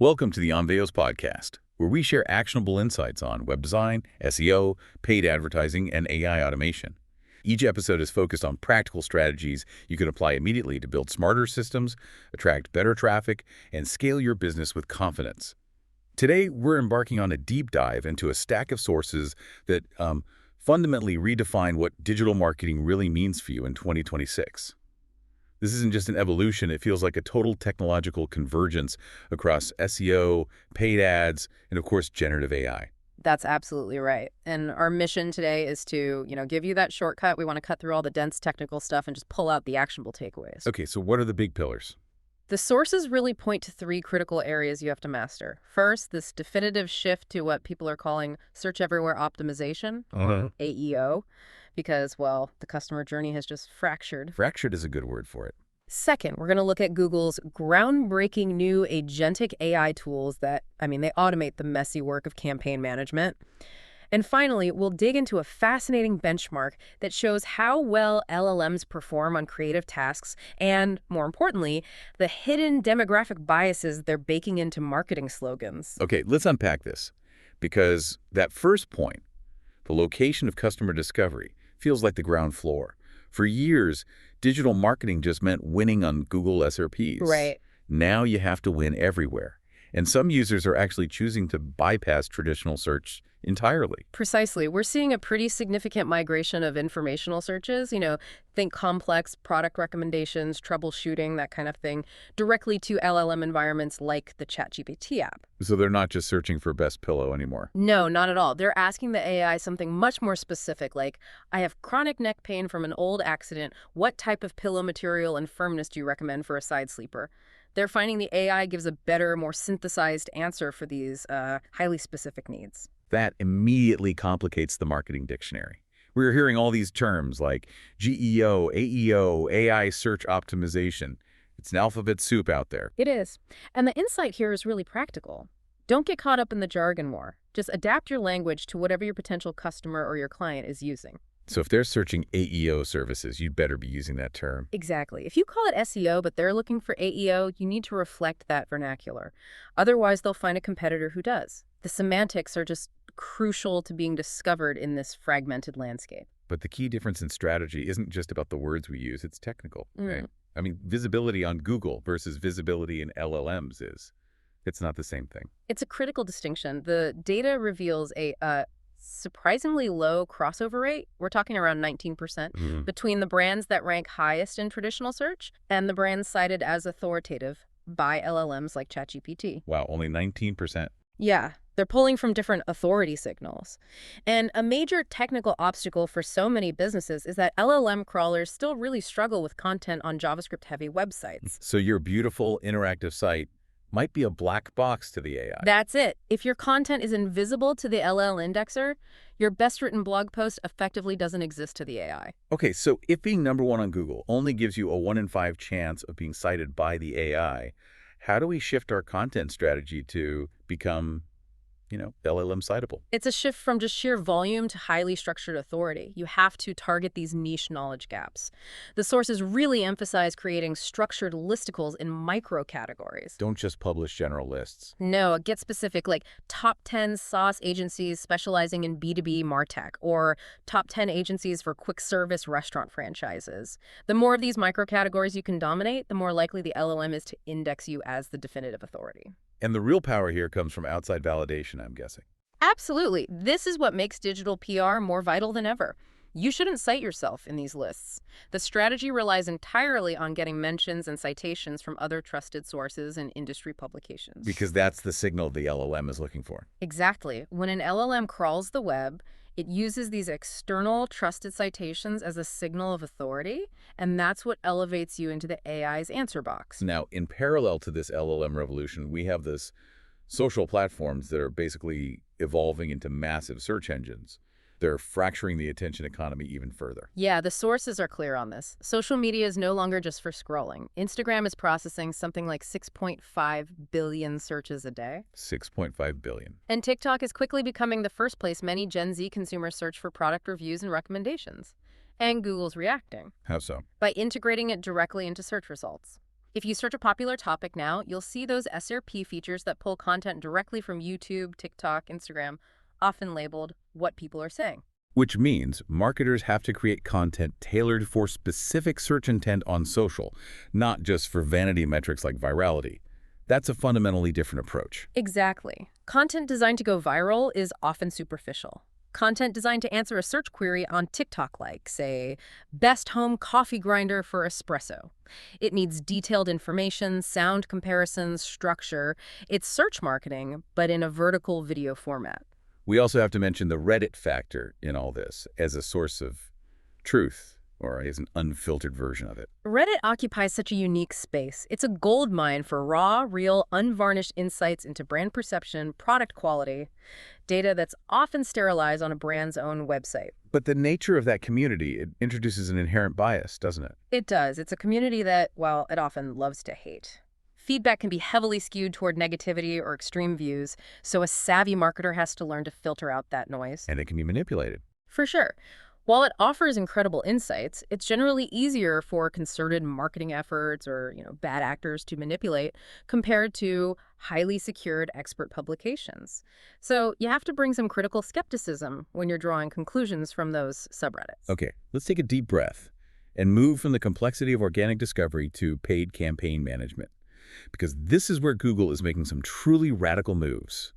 Welcome to the Onveos podcast, where we share actionable insights on web design, SEO, paid advertising, and AI automation. Each episode is focused on practical strategies you can apply immediately to build smarter systems, attract better traffic, and scale your business with confidence. Today, we're embarking on a deep dive into a stack of sources that fundamentally redefine what digital marketing really means for you in 2026. This isn't just an evolution, it feels like a total technological convergence across SEO, paid ads, and of course, generative AI. That's absolutely right. And our mission today is to, give you that shortcut. We want to cut through all the dense technical stuff and just pull out the actionable takeaways. Okay, so what are the big pillars? The sources really point to three critical areas you have to master. First, this definitive shift to what people are calling search everywhere optimization, or AEO, because, well, the customer journey has just fractured. Fractured is a good word for it. Second, we're going to look at Google's groundbreaking new agentic AI tools that, they automate the messy work of campaign management. And finally, we'll dig into a fascinating benchmark that shows how well LLMs perform on creative tasks and, more importantly, the hidden demographic biases they're baking into marketing slogans. Okay, let's unpack this, because that first point, the location of customer discovery, feels like the ground floor. For years, digital marketing just meant winning on Google SRPs. Right. Now you have to win everywhere. And some users are actually choosing to bypass traditional search entirely. Precisely. We're seeing a pretty significant migration of informational searches, think complex product recommendations, troubleshooting, that kind of thing, directly to LLM environments like the ChatGPT app. So they're not just searching for best pillow anymore. No, not at all. They're asking the AI something much more specific, like, I have chronic neck pain from an old accident. What type of pillow material and firmness do you recommend for a side sleeper? They're finding the AI gives a better, more synthesized answer for these highly specific needs. That immediately complicates the marketing dictionary. We're hearing all these terms like GEO, AEO, AI search optimization. It's an alphabet soup out there. It is. And the insight here is really practical. Don't get caught up in the jargon war. Just adapt your language to whatever your potential customer or your client is using. So if they're searching AEO services, you'd better be using that term. Exactly. If you call it SEO, but they're looking for AEO, you need to reflect that vernacular. Otherwise, they'll find a competitor who does. The semantics are just crucial to being discovered in this fragmented landscape. But the key difference in strategy isn't just about the words we use, it's technical. Right? Visibility on Google versus visibility in LLMs it's not the same thing. It's a critical distinction. The data reveals a surprisingly low crossover rate. We're talking around 19% between the brands that rank highest in traditional search and the brands cited as authoritative by LLMs like ChatGPT. Wow, only 19%. Yeah, they're pulling from different authority signals. And a major technical obstacle for so many businesses is that LLM crawlers still really struggle with content on JavaScript-heavy websites. So your beautiful interactive site might be a black box to the AI. That's it. If your content is invisible to the LL indexer, your best written blog post effectively doesn't exist to the AI. Okay, so if being number one on Google only gives you a 1 in 5 chance of being cited by the AI, how do we shift our content strategy to become, LLM citable? It's a shift from just sheer volume to highly structured authority. You have to target these niche knowledge gaps. The sources really emphasize creating structured listicles in micro categories. Don't just publish general lists. No, get specific, like top 10 SaaS agencies specializing in B2B MarTech, or top 10 agencies for quick service restaurant franchises. The more of these micro categories you can dominate, the more likely the LLM is to index you as the definitive authority. And the real power here comes from outside validation, I'm guessing. Absolutely. This is what makes digital PR more vital than ever. You shouldn't cite yourself in these lists. The strategy relies entirely on getting mentions and citations from other trusted sources and industry publications. Because that's the signal the LLM is looking for. Exactly. When an LLM crawls the web, it uses these external trusted citations as a signal of authority, and that's what elevates you into the AI's answer box. Now, in parallel to this LLM revolution, we have this social platforms that are basically evolving into massive search engines. They're fracturing the attention economy even further. Yeah, the sources are clear on this. Social media is no longer just for scrolling. Instagram is processing something like 6.5 billion searches a day. 6.5 billion. And TikTok is quickly becoming the first place many Gen Z consumers search for product reviews and recommendations. And Google's reacting. How so? By integrating it directly into search results. If you search a popular topic now, you'll see those SRP features that pull content directly from YouTube, TikTok, Instagram, often labeled what people are saying. Which means marketers have to create content tailored for specific search intent on social, not just for vanity metrics like virality. That's a fundamentally different approach. Exactly. Content designed to go viral is often superficial. Content designed to answer a search query on TikTok like, say, best home coffee grinder for espresso. It needs detailed information, sound comparisons, structure. It's search marketing, but in a vertical video format. We also have to mention the Reddit factor in all this as a source of truth, or as an unfiltered version of it. Reddit occupies such a unique space. It's a gold mine for raw, real, unvarnished insights into brand perception, product quality, data that's often sterilized on a brand's own website. But the nature of that community, it introduces an inherent bias, doesn't it? It does. It's a community that, well, it often loves to hate. Feedback can be heavily skewed toward negativity or extreme views, so a savvy marketer has to learn to filter out that noise. And it can be manipulated. For sure. While it offers incredible insights, it's generally easier for concerted marketing efforts or, bad actors to manipulate compared to highly secured expert publications. So you have to bring some critical skepticism when you're drawing conclusions from those subreddits. Okay, let's take a deep breath and move from the complexity of organic discovery to paid campaign management. Because this is where Google is making some truly radical moves.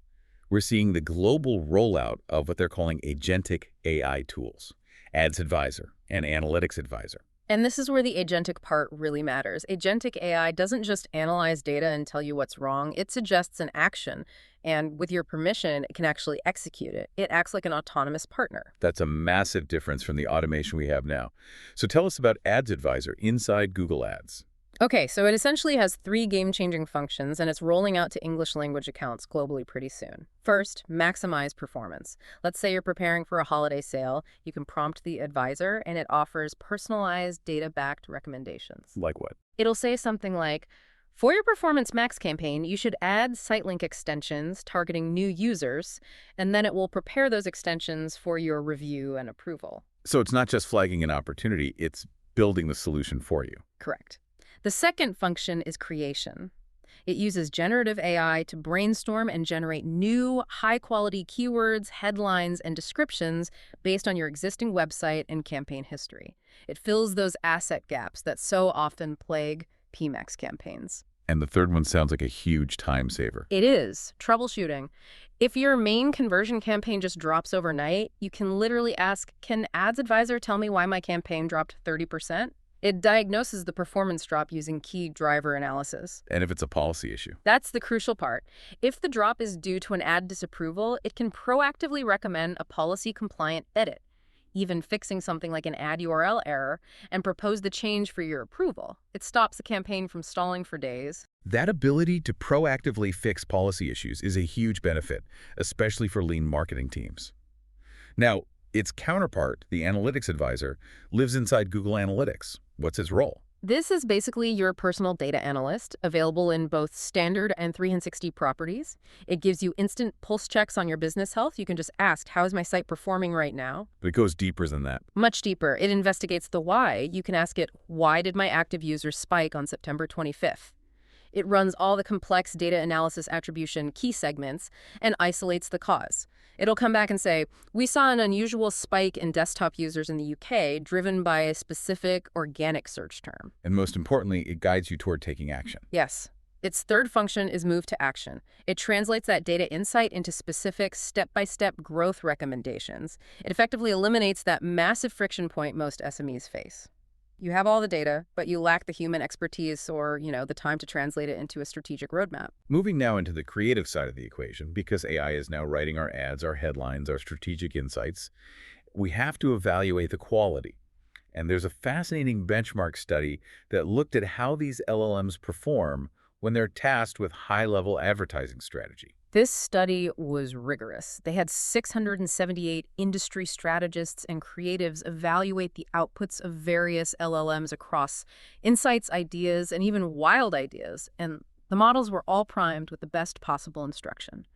We're seeing the global rollout of what they're calling agentic AI tools, Ads Advisor and Analytics Advisor. And this is where the agentic part really matters. Agentic AI doesn't just analyze data and tell you what's wrong. It suggests an action, and with your permission, it can actually execute it. It acts like an autonomous partner. That's a massive difference from the automation we have now. So tell us about Ads Advisor inside Google Ads. Okay, so it essentially has 3 game-changing functions, and it's rolling out to English language accounts globally pretty soon. First, maximize performance. Let's say you're preparing for a holiday sale. You can prompt the advisor, and it offers personalized, data-backed recommendations. Like what? It'll say something like, for your Performance Max campaign, you should add site link extensions targeting new users, and then it will prepare those extensions for your review and approval. So it's not just flagging an opportunity, it's building the solution for you. Correct. The second function is creation. It uses generative AI to brainstorm and generate new, high-quality keywords, headlines, and descriptions based on your existing website and campaign history. It fills those asset gaps that so often plague PMAX campaigns. And the third one sounds like a huge time saver. It is. Troubleshooting. If your main conversion campaign just drops overnight, you can literally ask, can Ads Advisor tell me why my campaign dropped 30%? It diagnoses the performance drop using key driver analysis. And if it's a policy issue? That's the crucial part. If the drop is due to an ad disapproval, it can proactively recommend a policy-compliant edit, even fixing something like an ad URL error, and propose the change for your approval. It stops the campaign from stalling for days. That ability to proactively fix policy issues is a huge benefit, especially for lean marketing teams. Now, its counterpart, the Analytics Advisor, lives inside Google Analytics. What's its role? This is basically your personal data analyst, available in both standard and 360 properties. It gives you instant pulse checks on your business health. You can just ask, how is my site performing right now? But it goes deeper than that. Much deeper. It investigates the why. You can ask it, why did my active users spike on September 25th? It runs all the complex data analysis attribution key segments and isolates the cause. It'll come back and say, we saw an unusual spike in desktop users in the UK driven by a specific organic search term. And most importantly, it guides you toward taking action. Yes. Its third function is move to action. It translates that data insight into specific step-by-step growth recommendations. It effectively eliminates that massive friction point most SMEs face. You have all the data, but you lack the human expertise or, the time to translate it into a strategic roadmap. Moving now into the creative side of the equation, because AI is now writing our ads, our headlines, our strategic insights, we have to evaluate the quality. And there's a fascinating benchmark study that looked at how these LLMs perform when they're tasked with high-level advertising strategy. This study was rigorous. They had 678 industry strategists and creatives evaluate the outputs of various LLMs across insights, ideas, and even wild ideas. And the models were all primed with the best possible instruction.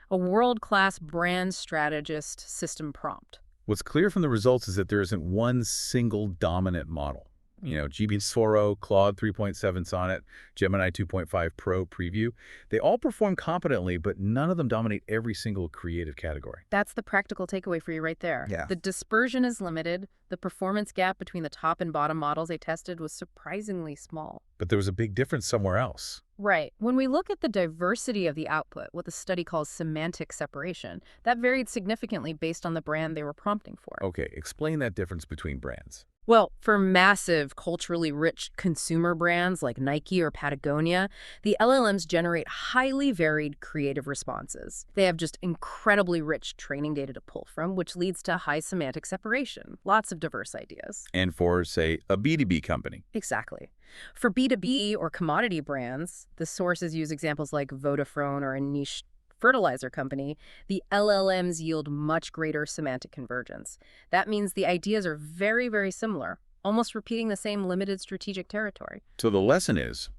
A world-class brand strategist system prompt. What's clear from the results is that there isn't one single dominant model. GPT-4o, Claude 3.7 Sonnet, Gemini 2.5 Pro Preview, they all perform competently, but none of them dominate every single creative category. That's the practical takeaway for you right there. Yeah. The dispersion is limited. The performance gap between the top and bottom models they tested was surprisingly small. But there was a big difference somewhere else. Right. When we look at the diversity of the output, what the study calls semantic separation, that varied significantly based on the brand they were prompting for. Okay, explain that difference between brands. Well, for massive, culturally rich consumer brands like Nike or Patagonia, the LLMs generate highly varied creative responses. They have just incredibly rich training data to pull from, which leads to high semantic separation, lots of diverse ideas. And for, say, a B2B company. Exactly. For B2B or commodity brands, the sources use examples like Vodafone or a niche fertilizer company, the LLMs yield much greater semantic convergence. That means the ideas are very, very similar, almost repeating the same limited strategic territory. So the lesson is,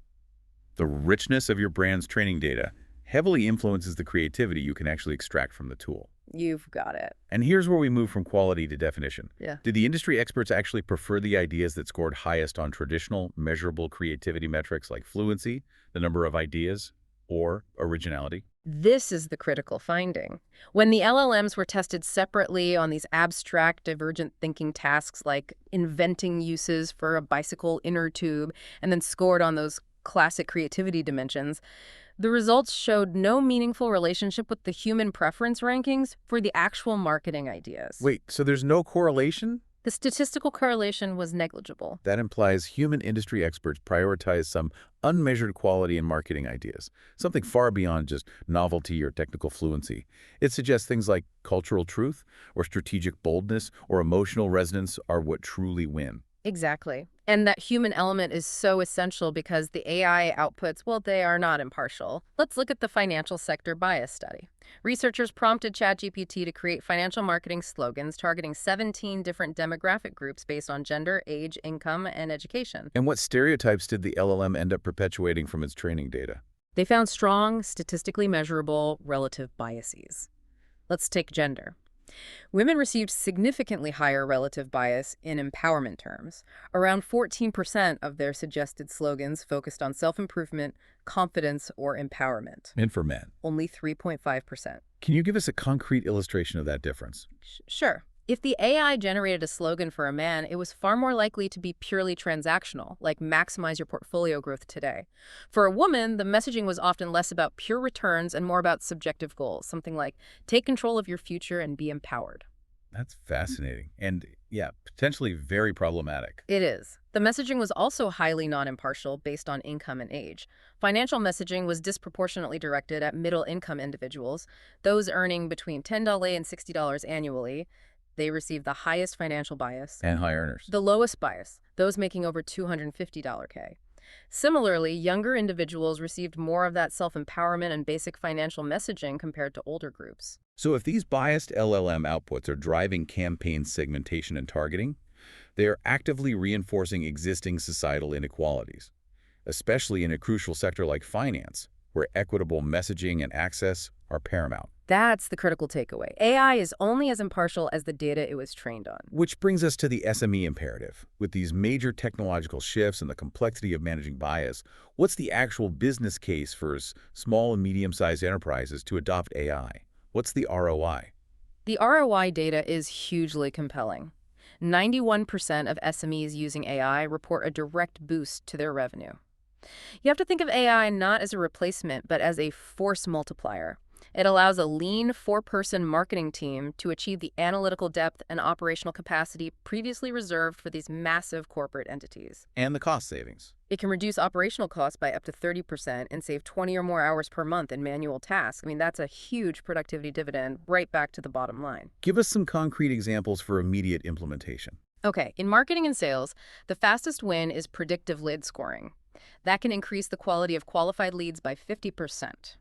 the richness of your brand's training data heavily influences the creativity you can actually extract from the tool. You've got it. And here's where we move from quality to definition. Yeah. Did the industry experts actually prefer the ideas that scored highest on traditional, measurable creativity metrics like fluency, the number of ideas, or originality? This is the critical finding. When the LLMs were tested separately on these abstract, divergent thinking tasks like inventing uses for a bicycle inner tube and then scored on those classic creativity dimensions, the results showed no meaningful relationship with the human preference rankings for the actual marketing ideas. Wait, so there's no correlation? The statistical correlation was negligible. That implies human industry experts prioritize some unmeasured quality in marketing ideas, something far beyond just novelty or technical fluency. It suggests things like cultural truth or strategic boldness or emotional resonance are what truly win. Exactly. And that human element is so essential because the AI outputs, well, they are not impartial. Let's look at the financial sector bias study. Researchers prompted ChatGPT to create financial marketing slogans targeting 17 different demographic groups based on gender, age, income, and education. And what stereotypes did the LLM end up perpetuating from its training data? They found strong, statistically measurable relative biases. Let's take gender. Women received significantly higher relative bias in empowerment terms. Around 14% of their suggested slogans focused on self-improvement, confidence, or empowerment. And for men? Only 3.5%. Can you give us a concrete illustration of that difference? Sure. If the AI generated a slogan for a man, it was far more likely to be purely transactional, like maximize your portfolio growth today. For a woman, the messaging was often less about pure returns and more about subjective goals, something like take control of your future and be empowered. That's fascinating. And yeah, potentially very problematic. It is. The messaging was also highly non-impartial based on income and age. Financial messaging was disproportionately directed at middle-income individuals, those earning between $10 and $60 annually. They received the highest financial bias. And high earners. The lowest bias, those making over $250K. Similarly, younger individuals received more of that self-empowerment and basic financial messaging compared to older groups. So if these biased LLM outputs are driving campaign segmentation and targeting, they are actively reinforcing existing societal inequalities, especially in a crucial sector like finance, where equitable messaging and access are paramount. That's the critical takeaway. AI is only as impartial as the data it was trained on. Which brings us to the SME imperative. With these major technological shifts and the complexity of managing bias, what's the actual business case for small and medium-sized enterprises to adopt AI? What's the ROI? The ROI data is hugely compelling. 91% of SMEs using AI report a direct boost to their revenue. You have to think of AI not as a replacement, but as a force multiplier. It allows a lean, four-person marketing team to achieve the analytical depth and operational capacity previously reserved for these massive corporate entities. And the cost savings. It can reduce operational costs by up to 30% and save 20 or more hours per month in manual tasks. I mean, that's a huge productivity dividend right back to the bottom line. Give us some concrete examples for immediate implementation. Okay, in marketing and sales, the fastest win is predictive lead scoring. That can increase the quality of qualified leads by 50%.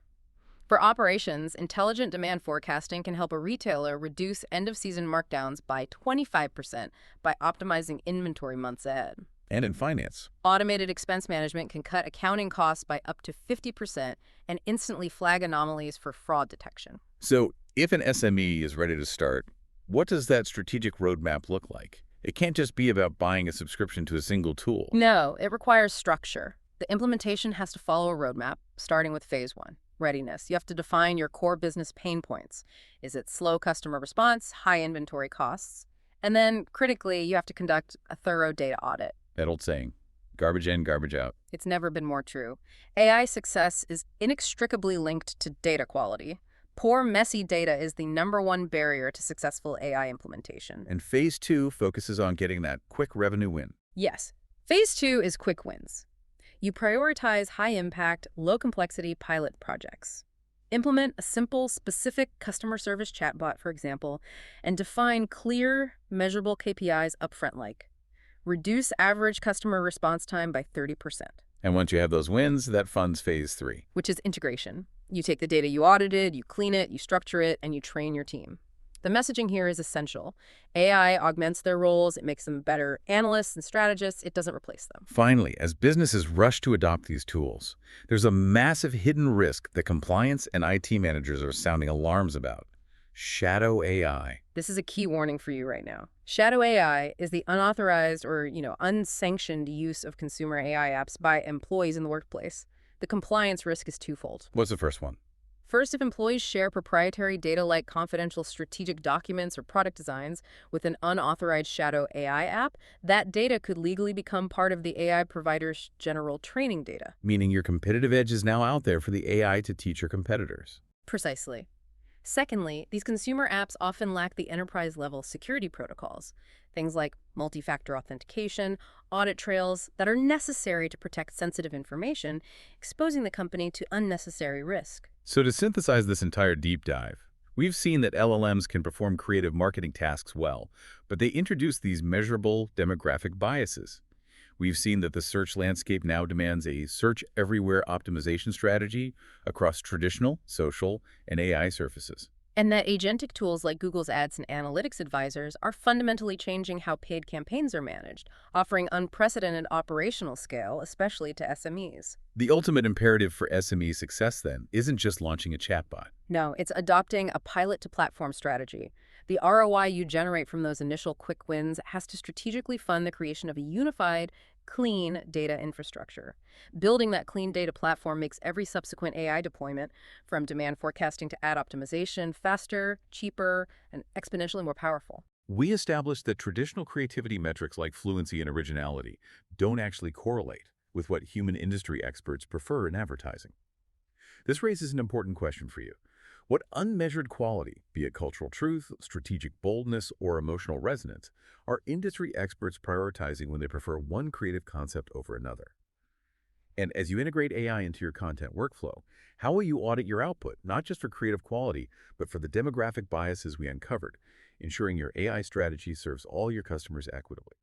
For operations, intelligent demand forecasting can help a retailer reduce end-of-season markdowns by 25% by optimizing inventory months ahead. And in finance, automated expense management can cut accounting costs by up to 50% and instantly flag anomalies for fraud detection. So if an SME is ready to start, what does that strategic roadmap look like? It can't just be about buying a subscription to a single tool. No, it requires structure. The implementation has to follow a roadmap, starting with phase one, readiness. You have to define your core business pain points. Is it slow customer response, high inventory costs? And then, critically, you have to conduct a thorough data audit. That old saying, garbage in, garbage out. It's never been more true. AI success is inextricably linked to data quality. Poor, messy data is the #1 barrier to successful AI implementation. And phase 2 focuses on getting that quick revenue win. Yes. Phase two is quick wins. You prioritize high-impact, low-complexity pilot projects. Implement a simple, specific customer service chatbot, for example, and define clear, measurable KPIs upfront like reduce average customer response time by 30%. And once you have those wins, that funds phase 3. Which is integration. You take the data you audited, you clean it, you structure it, and you train your team. The messaging here is essential. AI augments their roles, it makes them better analysts and strategists, it doesn't replace them. Finally, as businesses rush to adopt these tools, there's a massive hidden risk that compliance and IT managers are sounding alarms about. Shadow AI. This is a key warning for you right now. Shadow AI is the unauthorized or, unsanctioned use of consumer AI apps by employees in the workplace. The compliance risk is twofold. What's the first one? First, if employees share proprietary data like confidential strategic documents or product designs with an unauthorized shadow AI app, that data could legally become part of the AI provider's general training data. Meaning your competitive edge is now out there for the AI to teach your competitors. Precisely. Secondly, these consumer apps often lack the enterprise-level security protocols, things like multi-factor authentication, audit trails that are necessary to protect sensitive information, exposing the company to unnecessary risk. So to synthesize this entire deep dive, we've seen that LLMs can perform creative marketing tasks well, but they introduce these measurable demographic biases. We've seen that the search landscape now demands a search everywhere optimization strategy across traditional, social, and AI surfaces. And that agentic tools like Google's Ads and Analytics Advisors are fundamentally changing how paid campaigns are managed, offering unprecedented operational scale, especially to SMEs. The ultimate imperative for SME success, then, isn't just launching a chatbot. No, it's adopting a pilot-to-platform strategy. The ROI you generate from those initial quick wins has to strategically fund the creation of a unified, clean data infrastructure. Building that clean data platform makes every subsequent AI deployment, from demand forecasting to ad optimization, faster, cheaper, and exponentially more powerful. We established that traditional creativity metrics like fluency and originality don't actually correlate with what human industry experts prefer in advertising. This raises an important question for you. What unmeasured quality, be it cultural truth, strategic boldness, or emotional resonance, are industry experts prioritizing when they prefer one creative concept over another? And as you integrate AI into your content workflow, how will you audit your output, not just for creative quality, but for the demographic biases we uncovered, ensuring your AI strategy serves all your customers equitably?